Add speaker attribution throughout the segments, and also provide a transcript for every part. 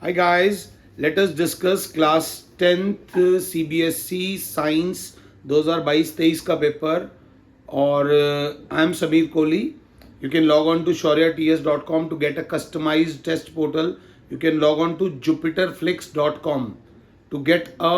Speaker 1: Hi guys, let us discuss class 10th CBSE Science 2022-23 का paper और I am Sameer Kohli. You can log on to shauryaTS.com to get a customized test portal. You can log on to jupiterflix.com to get a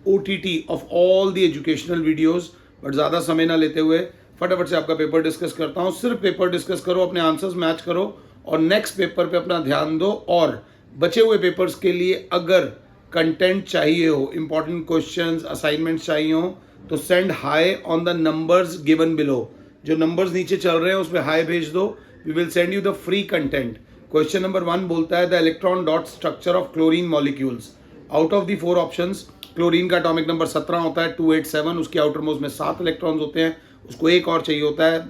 Speaker 1: OTT of all the educational videos. But ज़्यादा समय ना लेते हुए फटाफट से आपका paper discuss करता हूँ. सिर्फ पेपर डिस्कस करो, अपने आंसर्स मैच करो और नेक्स्ट पेपर पे अपना ध्यान दो. और बचे हुए पेपर्स के लिए अगर कंटेंट चाहिए हो, इंपॉर्टेंट क्वेश्चंस, असाइनमेंट्स चाहिए हो, तो send hi on the numbers given below. जो नंबर्स नीचे चल रहे हैं उस पर हाई भेज दो. We will send you the free content. Question number 1 बोलता है the electron dot structure of chlorine molecules. Out of the 4 options chlorine का एटॉमिक नंबर 17 होता है, 287. उसके आउटर मोस्ट में 7 इलेक्ट्रॉन्स होते हैं. उसको एक और चाहिए होता है.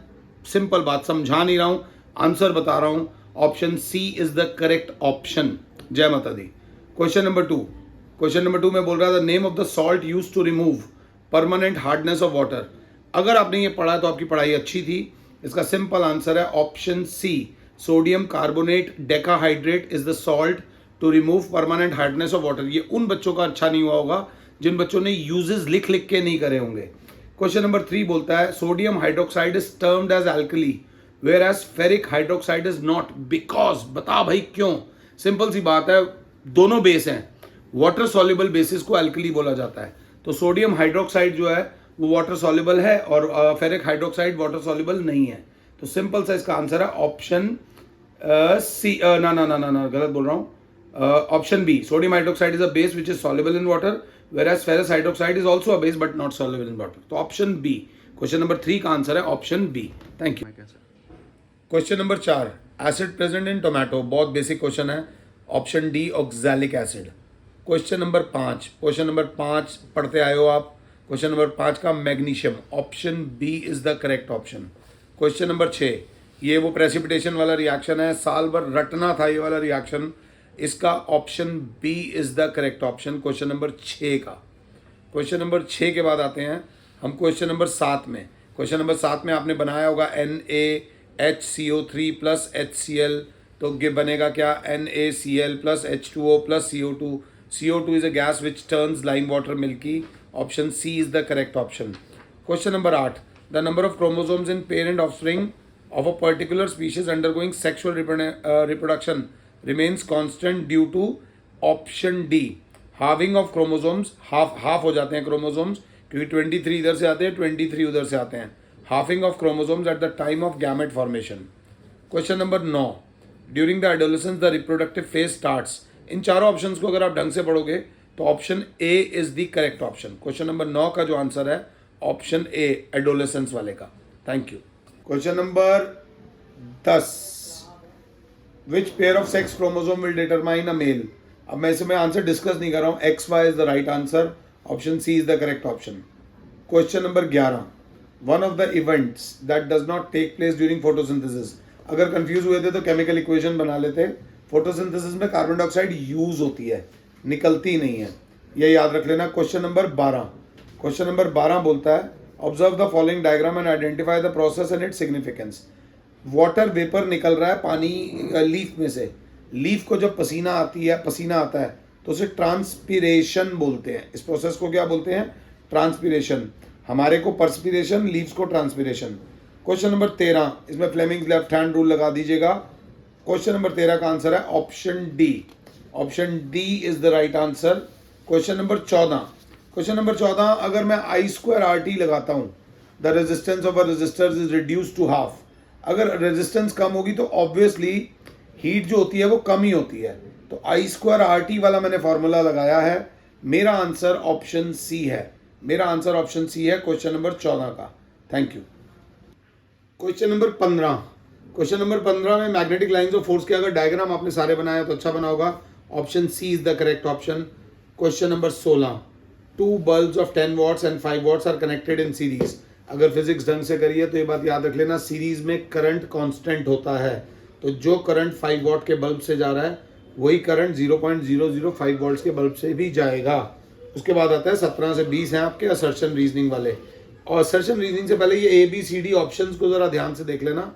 Speaker 1: सिंपल बात, समझा नहीं रहा हूं, आंसर बता रहा हूं. Option C is the correct option. जय माता दी. क्वेश्चन नंबर 2 में बोल रहा था name of the salt use to remove permanent hardness of water. अगर आपने ये पढ़ा तो आपकी पढ़ाई अच्छी थी. इसका सिंपल आंसर है option C, sodium carbonate decahydrate is the salt to remove permanent hardness of water. ये उन बच्चों का अच्छा नहीं हुआ होगा जिन बच्चों ने यूजेस लिख लिख के नहीं करे होंगे. क्वेश्चन नंबर 3 बोलता है sodium hydroxide is termed as alkali whereas ferric hydroxide is not. Because, बता भाई क्यों. सिंपल सी बात है, दोनों बेस हैं. वाटर सॉल्युबल बेसिस को अल्कली बोला जाता है. तो सोडियम हाइड्रोक्साइड जो है वो वाटर सॉल्युबल है और फेरिक हाइड्रोक्साइड वाटर सॉल्युबल नहीं है. तो सिंपल सा इसका आंसर है ऑप्शन सी. ना गलत बोल रहा हूं. Option B, sodium hydroxide is a base which is soluble in water whereas ferrous hydroxide is also a base but not soluble in water. तो ऑप्शन बी, क्वेश्चन नंबर 3 का आंसर है option B. Thank you. Question number 4, acid present in tomato. बहुत basic question है. Option D, oxalic acid. Question number 5 पढ़ते आए हो आप. Question number 5 का magnesium. Option B is the correct option. Question number 6, ये वो प्रेसिपिटेशन वाला रिएक्शन है, साल भर रटना था ये वाला रिएक्शन. इसका option B is the correct option. Question number 6 का. क्वेश्चन नंबर 6 के बाद आते हैं हम क्वेश्चन नंबर 7 में. क्वेश्चन नंबर 7 में आपने बनाया होगा NaHCO3 प्लस HCl. तो ये बनेगा क्या, NaCl plus H2O plus CO2. CO2 is a gas which turns lime water milky. Option C is the correct option. Question number 8, the number of chromosomes in parent offspring of a particular species undergoing sexual reproduction remains constant due to option D, having of chromosomes. Half हो जाते हैं chromosomes क्योंकि 23 इधर से आते हैं, 23 उधर से आते हैं. Halving of chromosomes at the time of gamete formation. Question number 9, during the adolescence the reproductive phase starts. इन चारों ऑप्शंस को अगर आप ढंग से पढ़ोगे तो option A is the correct option. Question number 9 का जो आंसर है ऑप्शन ए, एडोलेसेंस वाले का. Thank you. Question number 10, Which pair of sex chromosome will determine a male? अब मैं इसमें आंसर डिस्कस नहीं कर रहा हूँ. XY is the right answer. Option C is the correct option. Question number 11, one of the events that does not take place during photosynthesis. अगर confuse हुए थे तो केमिकल इक्वेशन बना लेते. फोटोसिंथेसिस में कार्बन डाइऑक्साइड यूज होती है, निकलती नहीं है. ये याद रख लेना. क्वेश्चन नंबर 12 बोलता है observe the following diagram and identify the process and its significance. Water vapour निकल रहा है पानी लीफ में से. लीफ को जब पसीना आता है तो उसे ट्रांसपीरेशन बोलते हैं. इस प्रोसेस को क्या बोलते हैं, ट्रांसपीरेशन. हमारे को पर्सपीरेशन, लीव्स को ट्रांसपीरेशन. क्वेश्चन नंबर 13, इसमें फ्लेमिंग लेफ्ट हैंड रूल लगा दीजिएगा. क्वेश्चन नंबर 13 का आंसर है option D. Option D is the right answer. Question number 14, अगर मैं I2RT लगाता हूं, the resistance of a resistor is reduce to half. अगर रेजिस्टेंस कम होगी तो ऑब्वियसली हीट जो होती है वो कम ही होती है. तो I2RT वाला मैंने फॉर्मूला लगाया है. मेरा आंसर ऑप्शन सी है. क्वेश्चन नंबर 14 का. Thank you. क्वेश्चन नंबर 15 में मैग्नेटिक लाइंस ऑफ फोर्स के अगर डायग्राम आपने सारे बनाया तो अच्छा बना होगा. Option C is the correct option. Question number 16, 2 bulbs of 10 watts and 5 watts are connected in series. अगर फिजिक्स ढंग से करिए तो ये बात याद रख लेना, सीरीज में करंट कांस्टेंट होता है. तो जो करंट 5 वॉट के बल्ब से जा रहा है वही करंट 0.005 वोल्ट्स के बल्ब से भी जाएगा. उसके बाद आता है 17 से 20 हैं आपके असर्शन रीजनिंग वाले. और असर्शन रीजनिंग से पहले ये ABCD ऑप्शंस को जरा ध्यान से देख लेना.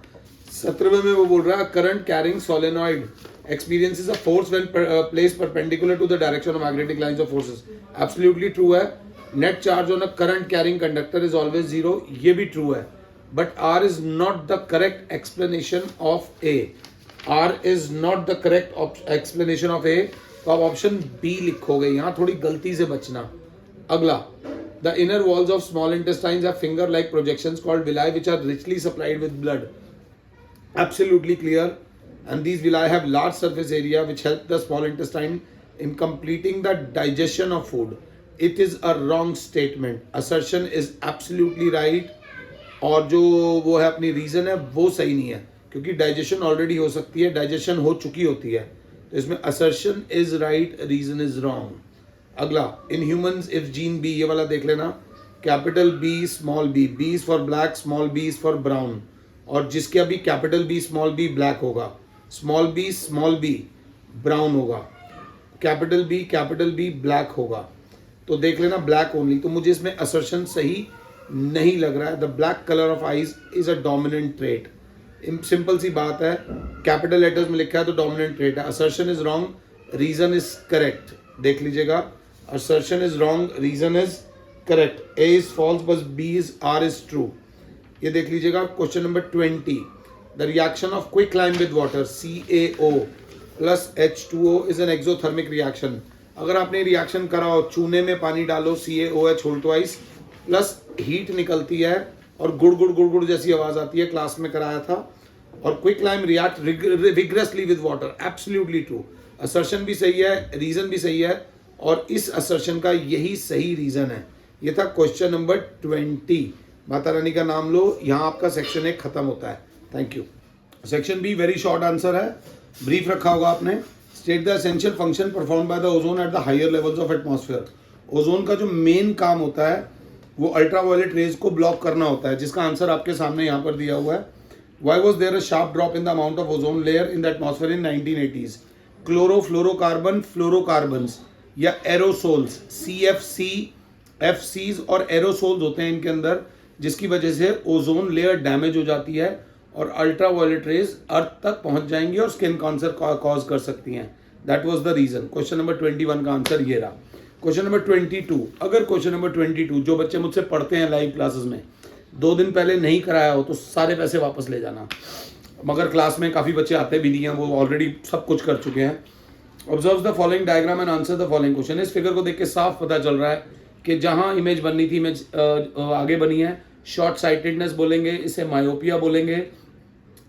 Speaker 1: 17वें में वो बोल रहा है current carrying solenoid experiences a force when placed perpendicular to the direction of magnetic lines of forces. Absolutely true है. Net charge on a current carrying conductor is always zero. ये भी true है. But R is not the correct explanation of A. R is not the correct explanation of A. तो आप option B लिखोगे. यहाँ थोड़ी गलती से बचना. अगला. The inner walls of small intestines have finger-like projections called villi which are richly supplied with blood. Absolutely clear. And these villi have large surface area which help the small intestine in completing the digestion of food. It is a wrong statement. Assertion is absolutely right. और जो वो है अपनी reason है वो सही नहीं है क्योंकि डाइजेशन ऑलरेडी हो सकती है, डाइजेशन हो चुकी होती है, तो इसमें assertion is right, reason is wrong. अगला, in humans if gene B, ये वाला देख लेना, capital B small B, B is for black, small B is for brown, और जिसके अभी capital B small B black होगा, स्मॉल बी ब्राउन होगा, कैपिटल बी ब्लैक होगा, तो देख लेना ब्लैक ओनली. तो मुझे इसमें असर्शन सही नहीं लग रहा है. The black colour of eyes is a dominant trait. Simple सी बात है, कैपिटल लेटर्स में लिखा है तो डोमिनेंट ट्रेट है. Assertion is wrong, reason is correct. देख लीजिएगा, assertion is wrong, reason is correct. A is false but B is R is true. ये देख लीजिएगा. Question number 20. The reaction of quicklime with water CaO plus H2O is an exothermic reaction. अगर आपने reaction करा हो, चूने में पानी डालो, CaOH whole twice plus heat निकलती है और गुड़ गुड़ गुड़ गुड़ जैसी आवाज आती है, क्लास में कराया था. और quicklime react vigorously with water. Absolutely true. Assertion भी सही है, रीजन भी सही है, और इस असर्शन का यही सही रीजन है. ये था क्वेश्चन नंबर 20. माता रानी का नाम लो. यहाँ आपका सेक्शन 1 खत्म होता है. Thank you. Section B very short answer है, ब्रीफ रखा होगा आपने. State the essential function perform by the ozone at the higher levels of atmosphere. Ozone का जो मेन काम होता है वो अल्ट्रावायलेट रेज को ब्लॉक करना होता है, जिसका आंसर आपके सामने यहाँ पर दिया हुआ है. Why was there a sharp drop in the amount of ozone layer in the atmosphere in 1980s? Chlorofluorocarbon, fluorocarbons या एरोसोल्स, CFC, FCs और एरोसोल्स होते हैं इनके अंदर, जिसकी वजह से ओजोन लेयर डैमेज हो जाती है और अल्ट्रावायलेट रेज अर्थ तक पहुंच जाएंगी और स्किन कैंसर कॉज कर सकती हैं. That was the reason. Question number 21 का आंसर ये रहा. Question number 22. अगर क्वेश्चन नंबर 22 जो बच्चे मुझसे पढ़ते हैं लाइव क्लासेस में 2 दिन पहले नहीं कराया हो तो सारे पैसे वापस ले जाना. मगर क्लास में काफ़ी बच्चे आते भी नहीं हैं, वो ऑलरेडी सब कुछ कर चुके हैं. Observe the following diagram and answer the following question. इस फिगर को देख के साफ पता चल रहा है कि जहां इमेज बननी थी इमेज आगे बनी है. शॉर्ट साइटेडनेस बोलेंगे, इसे मायोपिया बोलेंगे.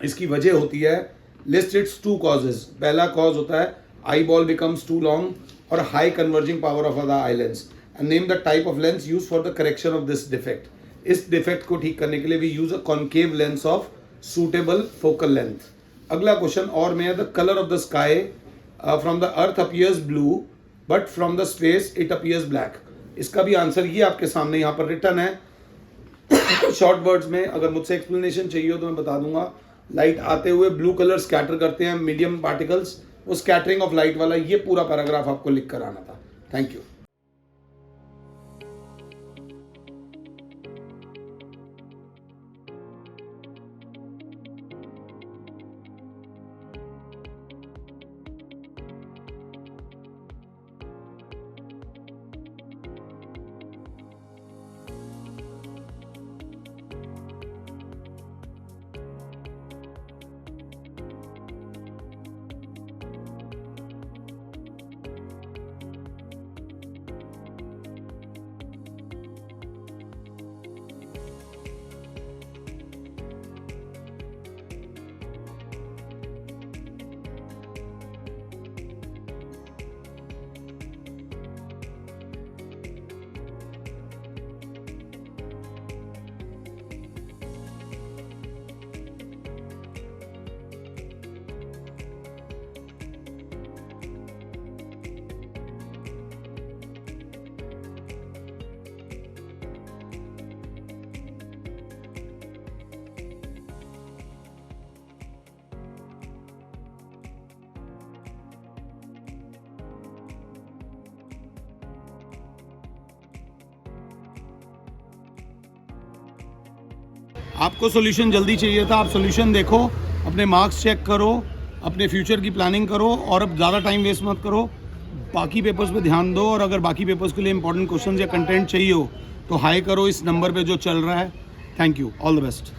Speaker 1: इसकी वजह होती है, लिस्ट इट्स 2 कॉजेज. पहला कॉज होता है eyeball becomes too long और high converging power of the eye lens. And name the type of lens use for the correction of this defect. इस डिफेक्ट को ठीक करने के लिए we use a concave lens of suitable focal length. अगला question और में है, the colour of the sky from the earth appears blue but from the space it appears black. इसका भी आंसर ये आपके सामने यहाँ पर रिटन है शॉर्ट वर्ड्स में. अगर मुझसे एक्सप्लेनेशन चाहिए हो तो मैं बता दूंगा. लाइट आते हुए ब्लू कलर स्कैटर करते हैं मीडियम पार्टिकल्स, वो स्कैटरिंग ऑफ लाइट वाला ये पूरा पैराग्राफ आपको लिख कर आना था. Thank you. आपको सॉल्यूशन जल्दी चाहिए था, आप सॉल्यूशन देखो. अपने मार्क्स चेक करो, अपने फ्यूचर की प्लानिंग करो और अब ज़्यादा टाइम वेस्ट मत करो, बाकी पेपर्स पे ध्यान दो। और अगर बाकी पेपर्स के लिए इंपॉर्टेंट क्वेश्चन या कंटेंट चाहिए हो तो हाई करो इस नंबर पे जो चल रहा है। Thank you, all the best.